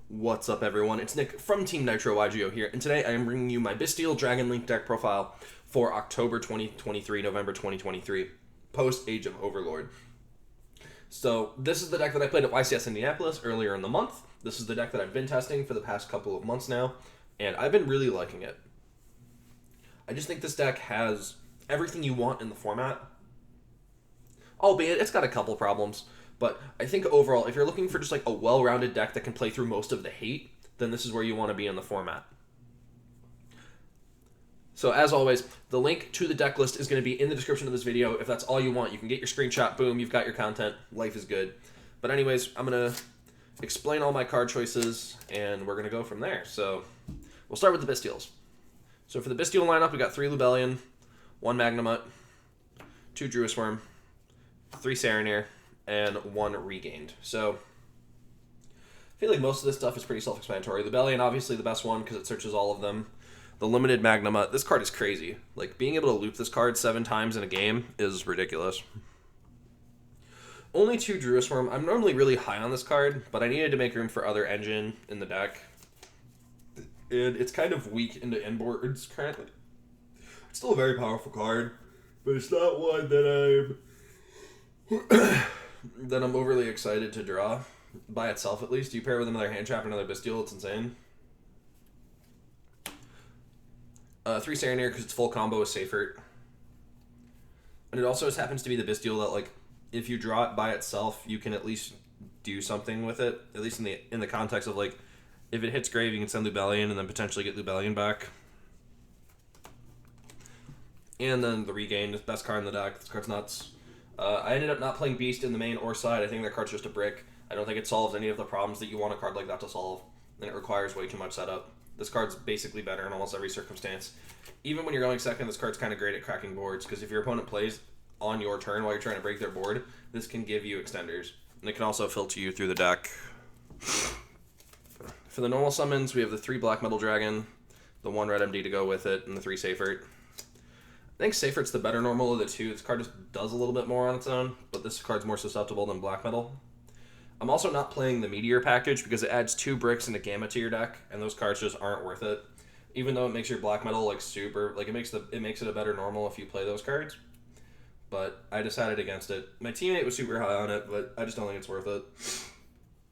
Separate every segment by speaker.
Speaker 1: What's up, everyone? It's Nick from Team Nitro YGO here, and today I am bringing you my Bystial Dragon Link deck profile for October 2023, November 2023, post Age of Overlord. So this is the deck that I played at YCS Indianapolis earlier in the month. This is the deck that I've been testing for the past couple of months now, and I've been really liking it. I just think this deck has everything you want in the format, albeit it's got a couple problems. But I think overall, if you're looking for just like a well-rounded deck that can play through most of the hate, then this is where you want to be in the format. So as always, the link to the deck list is going to be in the description of this video. If that's all you want, you can get your screenshot, boom, you've got your content, life is good. But anyways, I'm going to explain all my card choices, and we're going to go from there. So we'll start with the Bystials. So for the Bystial lineup, we got 3 Lubellion, 1 Magnemite, 2 Druisworm, 3 Saronir, and 1 Regained. So I feel like most of this stuff is pretty self-explanatory. Lubellion, obviously the best one because it searches all of them. The limited Magnemite, this card is crazy. Like, being able to loop this card 7 times in a game is ridiculous. Only 2 Druisworm. I'm normally really high on this card, but I needed to make room for other engine in the deck. And it's kind of weak into inboards currently. It's still a very powerful card, but it's not one that I'm overly excited to draw, by itself at least. You pair it with another hand trap and another Bystial, it's insane. 3 Saronir because it's full combo with Seyfert. And it also just happens to be the Bystial that, like, if you draw it by itself, you can at least do something with it. At least in the context of, like, if it hits grave, you can send Lubellion and then potentially get Lubellion back. And then the Regained, best card in the deck. This card's nuts. I ended up not playing Beast in the main or side. I think that card's just a brick. I don't think it solves any of the problems that you want a card like that to solve, and it requires way too much setup. This card's basically better in almost every circumstance. Even when you're going second, this card's kind of great at cracking boards, because if your opponent plays on your turn while you're trying to break their board, this can give you extenders. And it can also filter you through the deck. For the normal summons, we have the 3 Black Metal Dragon, the 1 Red MD to go with it, and the 3 Seyfert. I think Seyfert's the better normal of the two. This card just does a little bit more on its own, but this card's more susceptible than Black Metal. I'm also not playing the Meteor package because it adds 2 bricks and a Gamma to your deck, and those cards just aren't worth it. Even though it makes your Black Metal like super, like it makes it a better normal if you play those cards. But I decided against it. My teammate was super high on it, but I just don't think it's worth it.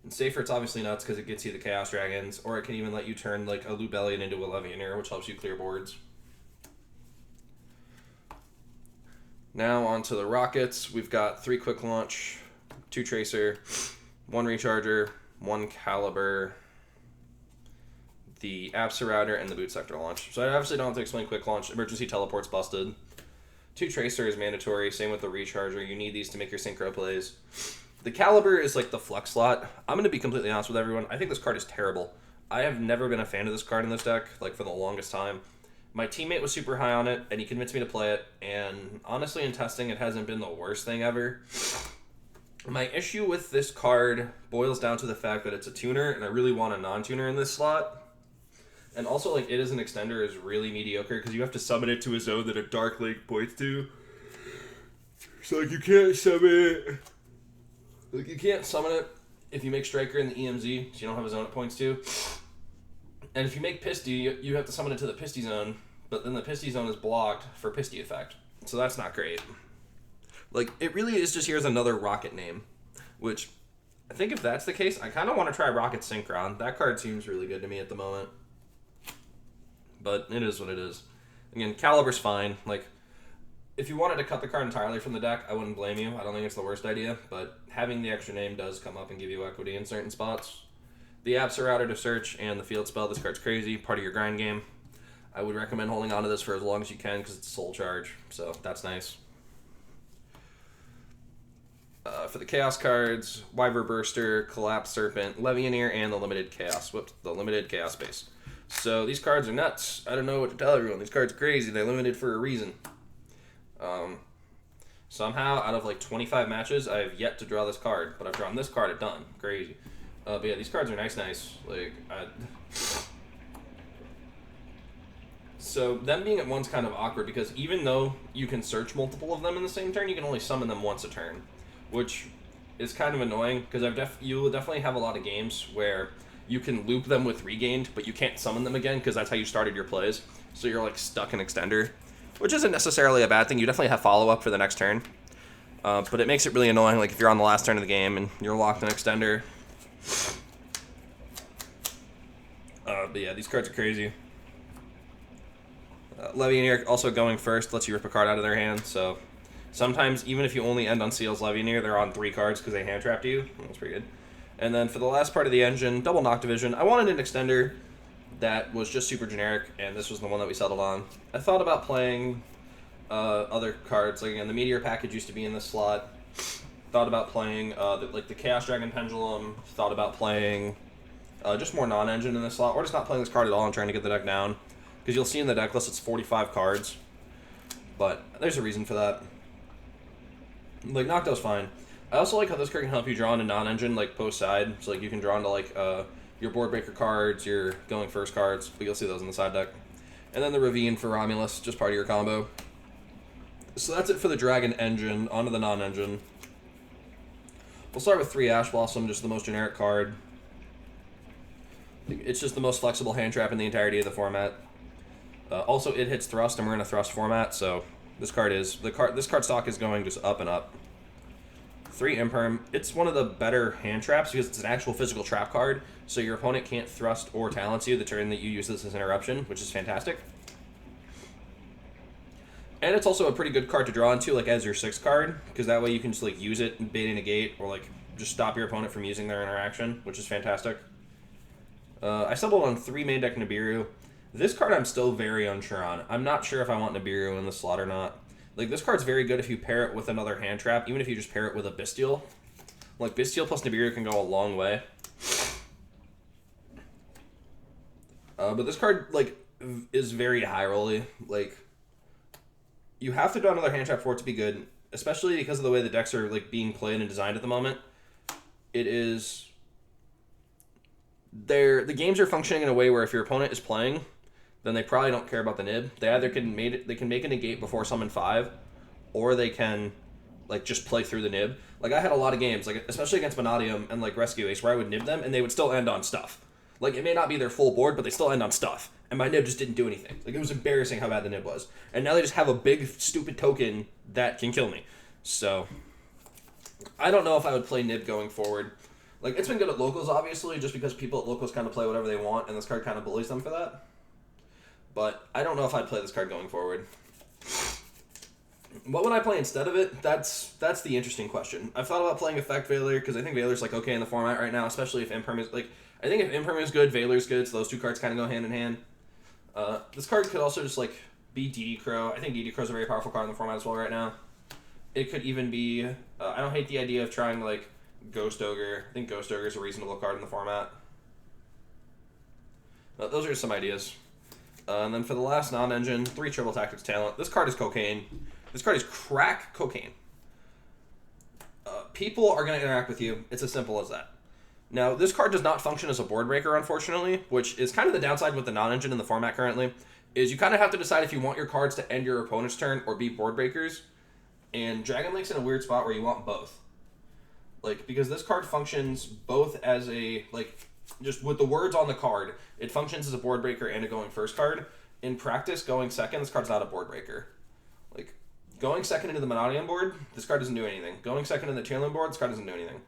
Speaker 1: And Seyfert's obviously nuts because it gets you the Chaos Dragons, or it can even let you turn like a Lubellion into a Levianeer, which helps you clear boards. Now onto the Rockets. We've got 3 Quick Launch, 2 Tracer, 1 Recharger, 1 Caliber, the Router, and the Boot Sector Launch. So I obviously don't have to explain Quick Launch. Emergency Teleport's busted. 2 Tracer is mandatory. Same with the Recharger. You need these to make your Synchro plays. The Caliber is like the flex slot. I'm going to be completely honest with everyone. I think this card is terrible. I have never been a fan of this card in this deck, like for the longest time. My teammate was super high on it, and he convinced me to play it, and honestly, in testing, it hasn't been the worst thing ever. My issue with this card boils down to the fact that it's a tuner, and I really want a non-tuner in this slot. And also, like, it as an extender is really mediocre, because you have to summon it to a zone that a Dark Link points to. So, like, you can't summon it if you make Striker in the EMZ, so you don't have a zone it points to. And if you make Pisty, you have to summon it to the Pisty zone, but then the Pisty zone is blocked for Pisty effect. So that's not great. Like, it really is just here's another Rokket name, which I think if that's the case, I kind of want to try Rokket Synchron. That card seems really good to me at the moment. But it is what it is. Again, Caliber's fine. Like, if you wanted to cut the card entirely from the deck, I wouldn't blame you. I don't think it's the worst idea, but having the extra name does come up and give you equity in certain spots. The Router to search and the Field Spell, this card's crazy, part of your grind game. I would recommend holding on to this for as long as you can because it's soul charge, so that's nice. For the Chaos cards, Wyver Burster, Collapse Serpent, Levianeer, and the limited Chaos base. So these cards are nuts. I don't know what to tell everyone. These cards are crazy. They're limited for a reason. Somehow, out of like 25 matches, I have yet to draw this card, but I've drawn this card a ton. Crazy. But yeah, these cards are nice. Like, so them being at one's kind of awkward because even though you can search multiple of them in the same turn, you can only summon them once a turn, which is kind of annoying because you will definitely have a lot of games where you can loop them with Regained, but you can't summon them again because that's how you started your plays. So you're like stuck in Extender, which isn't necessarily a bad thing. You definitely have follow-up for the next turn. But it makes it really annoying, like if you're on the last turn of the game and you're locked in Extender. But yeah, these cards are crazy. Levianeer also going first lets you rip a card out of their hand, so sometimes even if you only end on Seal's Levianeer, they're on 3 cards because they hand trapped you. That's pretty good. And then for the last part of the engine, double Knock Division. I wanted an Extender that was just super generic, and this was the one that we settled on. I thought about playing other cards. Like, again, the Meteor package used to be in this slot. Thought about playing the Chaos Dragon Pendulum. Thought about playing just more non-engine in this slot, or just not playing this card at all and trying to get the deck down. Because you'll see in the deck list it's 45 cards. But there's a reason for that. Like, Nocto's fine. I also like how this card can help you draw into non-engine, like, post-side. So, like, you can draw into, like, your board breaker cards, your going first cards, but you'll see those in the side deck. And then the Ravine for Romulus, just part of your combo. So that's it for the Dragon engine. On to the non-engine. We'll start with 3 Ash Blossom, just the most generic card. It's just the most flexible hand trap in the entirety of the format. Also, it hits Thrust, and we're in a Thrust format, so this card stock is going just up and up. 3 Imperm. It's one of the better hand traps because it's an actual physical trap card, so your opponent can't Thrust or Talents you the turn that you use this as interruption, which is fantastic. And it's also a pretty good card to draw into, like, as your 6th card, because that way you can just, like, use it and bait and negate, or, like, just stop your opponent from using their interaction, which is fantastic. I stumbled on 3 main deck Nibiru. This card I'm still very unsure on. I'm not sure if I want Nibiru in the slot or not. Like, this card's very good if you pair it with another hand trap, even if you just pair it with a Bystial. Like, Bystial plus Nibiru can go a long way. But this card, like, is very high rolly. Like, you have to draw another hand trap for it to be good, especially because of the way the decks are, like, being played and designed at the moment. It is... The games are functioning in a way where if your opponent is playing, then they probably don't care about the nib. They either can make a negate before summon 5, or they can, like, just play through the nib. Like, I had a lot of games, like, especially against Vanadium and, like, Rescue Ace, where I would nib them, and they would still end on stuff. Like, it may not be their full board, but they still end on stuff. And my nib just didn't do anything. Like, it was embarrassing how bad the nib was. And now they just have a big, stupid token that can kill me. So, I don't know if I would play nib going forward. Like, it's been good at locals, obviously, just because people at locals kind of play whatever they want, and this card kind of bullies them for that. But I don't know if I'd play this card going forward. What would I play instead of it? That's the interesting question. I've thought about playing Effect Veiler, because I think Veiler's, like, okay in the format right now, especially if Imperm is, like... I think if Imperm is good, Veiler's good, so those 2 cards kind of go hand in hand. This card could also just, like, be DD Crow. I think DD Crow's a very powerful card in the format as well right now. It could even be... I don't hate the idea of trying, like, Ghost Ogre. I think Ghost Ogre is a reasonable card in the format. Those are just some ideas. And then for the last non-engine, 3 Triple Tactics Talent. This card is cocaine. This card is crack cocaine. People are going to interact with you. It's as simple as that. Now, this card does not function as a board breaker, unfortunately, which is kind of the downside with the non-engine in the format currently, is you kind of have to decide if you want your cards to end your opponent's turn or be board breakers. And Dragon Lake's in a weird spot where you want both. Like, because this card functions both as a, like, just with the words on the card, it functions as a board breaker and a going first card. In practice, going second, this card's not a board breaker. Like, going second into the Monodium board, this card doesn't do anything. Going second in the Tierlin board, this card doesn't do anything.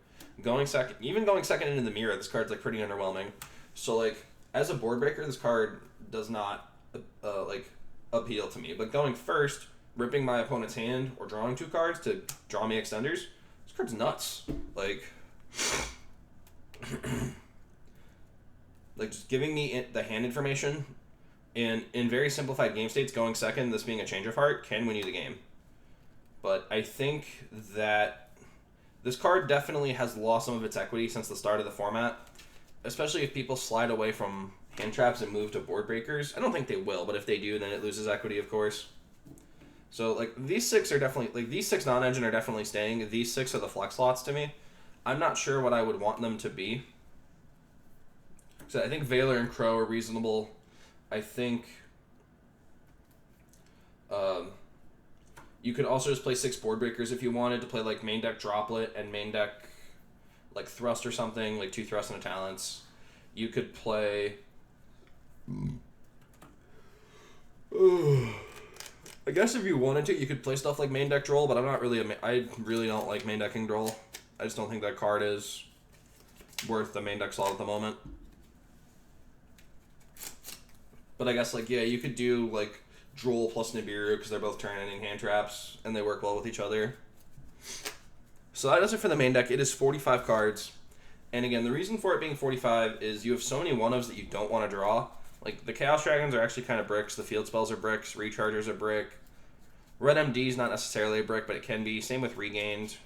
Speaker 1: Even going second into the Mirror, this card's, like, pretty underwhelming. So, like, as a board breaker, this card does not, like, appeal to me. But going first, ripping my opponent's hand, or drawing 2 cards to draw me extenders, this card's nuts. Like, like, just giving me the hand information, and in very simplified game states, going second, this being a change of heart, can win you the game. But I think that this card definitely has lost some of its equity since the start of the format, especially if people slide away from hand traps and move to board breakers. I don't think they will, but if they do, then it loses equity, of course. So, like, these 6 are definitely, like, these 6 non-engine are definitely staying. These 6 are the flex slots to me. I'm not sure what I would want them to be. So I think Veiler and Crow are reasonable. I think you could also just play 6 board breakers if you wanted to play, like, main deck Droplet and main deck, like, Thrust or something, like 2 Thrust and a Talents. you could play... I guess if you wanted to, you could play stuff like main deck Droll, but I'm not really I really don't like main decking Droll. I just don't think that card is worth the main deck slot at the moment. But I guess, like, yeah, you could do, like, Droll plus Nibiru, because they're both turn-ending hand traps, and they work well with each other. So that does it for the main deck. It is 45 cards. And again, the reason for it being 45 is you have so many one-ofs that you don't want to draw. Like, the Chaos Dragons are actually kind of bricks. The Field Spells are bricks. Recharger's a brick. Red MD is not necessarily a brick, but it can be. Same with Regained.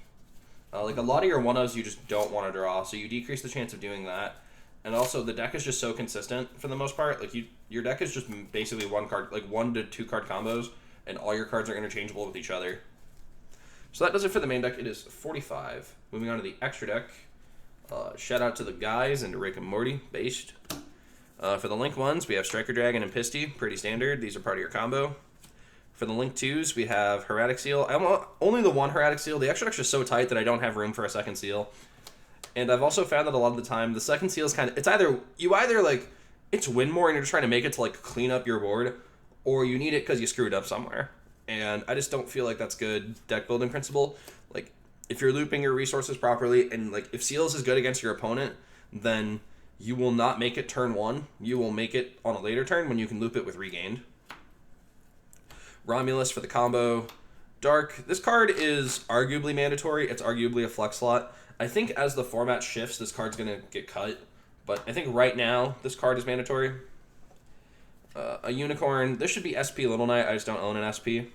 Speaker 1: Like, a lot of your one-ofs you just don't want to draw, so you decrease the chance of doing that. And also, the deck is just so consistent for the most part. Like, your deck is just basically one to two card combos, and all your cards are interchangeable with each other. So that does it for the main deck. It is 45. Moving on to the extra deck. Shout out to the guys and to Rick and Morty, based. For the Link 1s, we have Striker Dragon and Pisty, pretty standard. These are part of your combo. For the Link 2s, we have Hieratic Seal. I want only the one Hieratic Seal. The extra deck's just so tight that I don't have room for a second seal. And I've also found that a lot of the time, the second seal is kind of... It's either like, it's win more and you're just trying to make it to, like, clean up your board, or you need it because you screwed up somewhere. And I just don't feel like that's good deck building principle. Like, if you're looping your resources properly, and, like, if seals is good against your opponent, then you will not make it turn 1. You will make it on a later turn when you can loop it with Regained. Romulus for the combo. Dark. This card is arguably mandatory. It's arguably a flex slot. I think as the format shifts, this card's going to get cut. But I think right now, this card is mandatory. A Unicorn. This should be SP Little Knight. I just don't own an SP.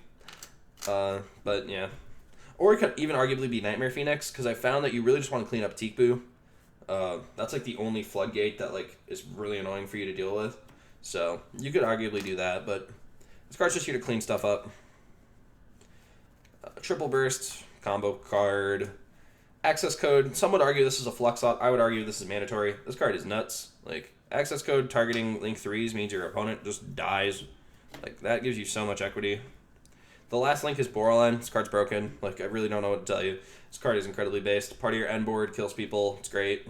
Speaker 1: But, yeah. Or it could even arguably be Nightmare Phoenix, because I found that you really just want to clean up Teekboo. That's, like, the only floodgate that, like, is really annoying for you to deal with. So, you could arguably do that, but this card's just here to clean stuff up. Triple Burst, combo card. Access code. Some would argue this is a flex slot. I would argue this is mandatory. This card is nuts. Like, access code targeting Link 3s means your opponent just dies. Like, that gives you so much equity. The last link is Borderline. This card's broken. Like, I really don't know what to tell you. This card is incredibly based. Part of your end board, kills people. It's great.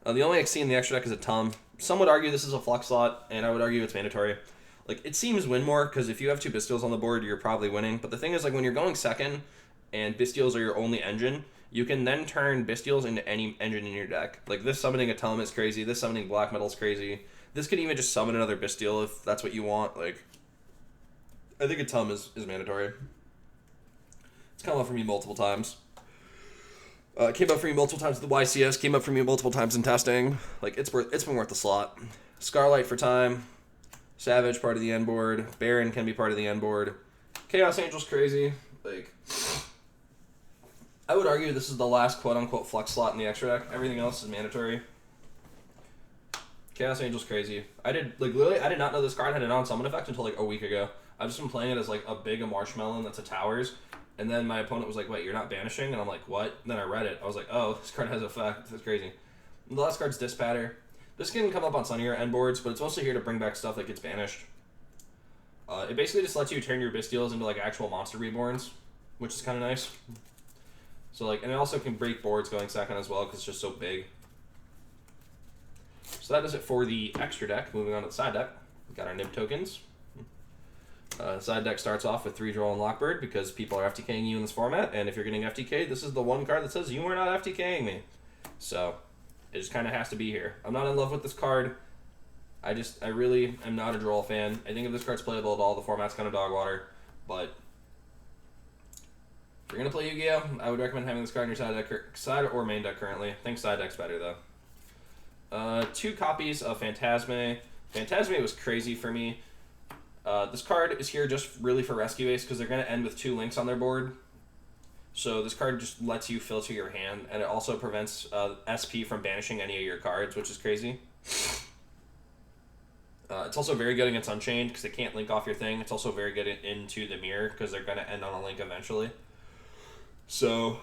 Speaker 1: The only XC in the extra deck is a Tum. Some would argue this is a flex slot, and I would argue it's mandatory. Like, it seems win more, because if you have 2 Bystials on the board, you're probably winning. But the thing is, like, when you're going second, and Bystials are your only engine, you can then turn Bystials into any engine in your deck. Like, this summoning a Tum is crazy. This summoning Black Metal is crazy. This could even just summon another Bystial if that's what you want. Like, I think a Tum is mandatory. It's come up for me multiple times. Came up for me multiple times at the YCS. Came up for me multiple times in testing. Like, it's been worth the slot. Scarlight for time. Savage, part of the end board. Baron can be part of the end board. Chaos Angel's crazy. Like, I would argue this is the last quote-unquote flex slot in the extra deck. Everything else is mandatory. Chaos Angel's crazy. I did not know this card had a non-summon effect until, like, a week ago. I've just been playing it as, like, a marshmallow that's a towers. And then my opponent was like, wait, you're not banishing? And I'm like, what? And then I read it. I was like, oh, this card has effect. That's crazy. And the last card's Dispatter. This can come up on sunnier end boards, but it's mostly here to bring back stuff that gets banished. It basically just lets you turn your Bystials into, like, actual monster reborns, which is kind of nice. So, like, and it also can break boards going second as well, because it's just so big. So that does it for the extra deck. Moving on to the side deck. We got our Nib tokens. Side deck starts off with 3 Droll and Lockbird, because people are FTKing you in this format, and if you're getting FTK'd, this is the one card that says, you are not FTKing me. So, it just kind of has to be here. I'm not in love with this card. I really am not a Droll fan. I think if this card's playable at all, the format's kind of dog water. But if you're going to play Yu-Gi-Oh!, I would recommend having this card in your side or main deck currently. I think side deck's better, though. 2 copies of Phantasme. Phantasme was crazy for me. This card is here just really for Rescue Ace, because they're going to end with 2 links on their board. So this card just lets you filter your hand, and it also prevents SP from banishing any of your cards, which is crazy. It's also very good against Unchained, because they can't link off your thing. It's also very good into the mirror, because they're going to end on a link eventually. So,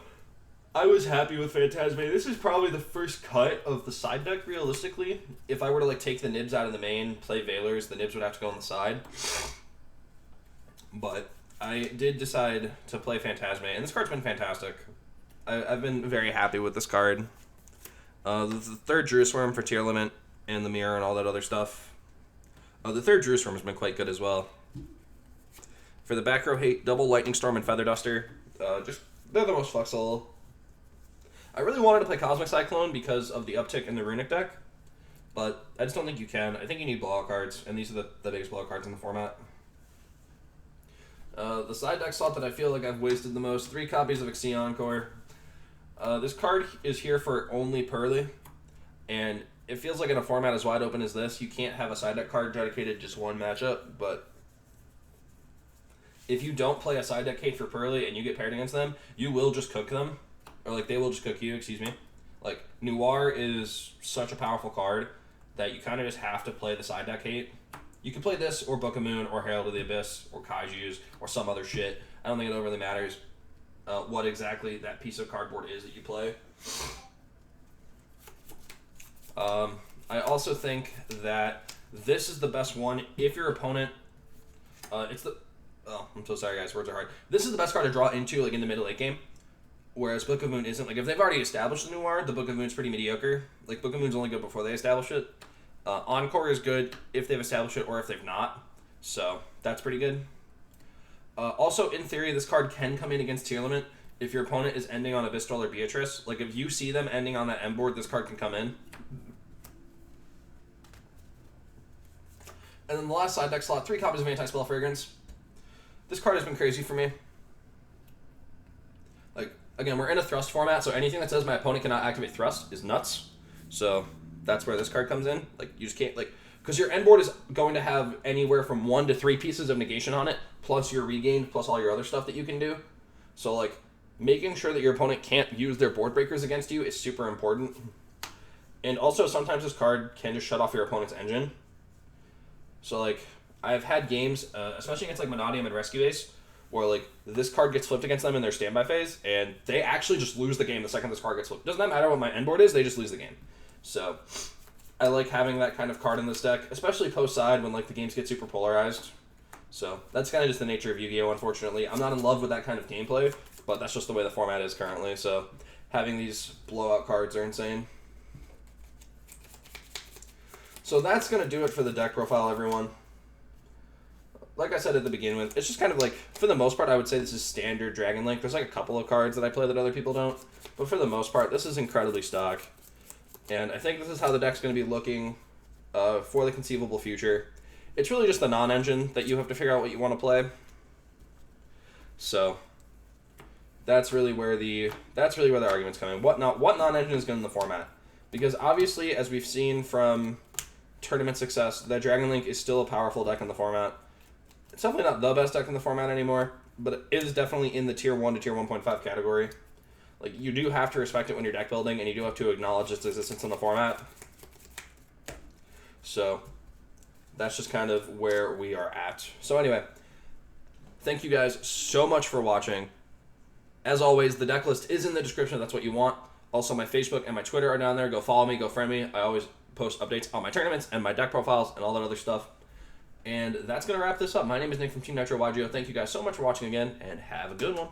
Speaker 1: I was happy with Phantasme. This is probably the first cut of the side deck, realistically. If I were to, like, take the Nibs out of the main, play Veilers, the Nibs would have to go on the side. But I did decide to play Phantasme, and this card's been fantastic. I've been very happy with this card. The third Jerusalem for tier limit and the mirror and all that other stuff. The third Jerusalem has been quite good as well. For the back row hate, double Lightning Storm and Feather Duster. They're the most flexible. I really wanted to play Cosmic Cyclone because of the uptick in the Runic deck, but I just don't think you can. I think you need blowout cards, and these are the biggest blowout cards in the format. The side deck slot that I feel like I've wasted the most, 3 copies of Xeon Core. This card is here for only Pearly, and it feels like in a format as wide open as this, you can't have a side deck card dedicated to just one matchup, but if you don't play a side deck Kate for Pearly and you get paired against them, you will just cook them. Or, like, they will just cook you, excuse me. Like, Noir is such a powerful card that you kind of just have to play the side deck Kate. You can play this, or Book of Moon, or Herald of the Abyss, or Kaiju's, or some other shit. I don't think it really matters what exactly that piece of cardboard is that you play. I also think that this is the best one if your opponent... Oh, I'm so sorry, guys. Words are hard. This is the best card to draw into, like, in the mid-late game. Whereas Book of Moon isn't. Like, if they've already established the Noir, the Book of Moon's pretty mediocre. Like, Book of Moon's only good before they establish it. Encore is good if they've established it or if they've not. So, that's pretty good. Also, in theory, this card can come in against tier limit if your opponent is ending on a Bystial or Beatrice. Like, if you see them ending on that M board, this card can come in. And then the last side deck slot, 3 copies of Anti-Spell Fragrance. This card has been crazy for me. Like, again, we're in a thrust format, so anything that says my opponent cannot activate thrust is nuts. So that's where this card comes in. Like, you just can't, like, because your end board is going to have anywhere from 1 to 3 pieces of negation on it, plus your regained, plus all your other stuff that you can do. So, like, making sure that your opponent can't use their board breakers against you is super important. And also, sometimes this card can just shut off your opponent's engine. So, like, I've had games, especially against, like, Monadium and Rescue Ace, where, like, this card gets flipped against them in their standby phase, and they actually just lose the game the second this card gets flipped. Doesn't that matter what my end board is, they just lose the game. So, I like having that kind of card in this deck, especially post-side when, like, the games get super polarized. So, that's kind of just the nature of Yu-Gi-Oh!, unfortunately. I'm not in love with that kind of gameplay, but that's just the way the format is currently, so having these blowout cards are insane. So that's going to do it for the deck profile, everyone. Like I said at the beginning, it's just kind of like, for the most part, I would say this is standard Dragon Link. There's like a couple of cards that I play that other people don't, but for the most part, this is incredibly stock. And I think this is how the deck's going to be looking for the conceivable future. It's really just the non-engine that you have to figure out what you want to play. So that's really where the argument's coming. What non-engine is good in the format? Because obviously, as we've seen from tournament success, that Dragon Link is still a powerful deck in the format. It's definitely not the best deck in the format anymore, but it is definitely in the tier 1 to tier 1.5 category. Like, you do have to respect it when you're deck building, and you do have to acknowledge its existence in the format. So that's just kind of where we are at. So anyway, thank you guys so much for watching. As always, the deck list is in the description if that's what you want. Also, my Facebook and my Twitter are down there. Go follow me, go friend me. I always post updates on my tournaments and my deck profiles and all that other stuff. And that's going to wrap this up. My name is Nick from Team Nitro YGO. Thank you guys so much for watching again, and have a good one.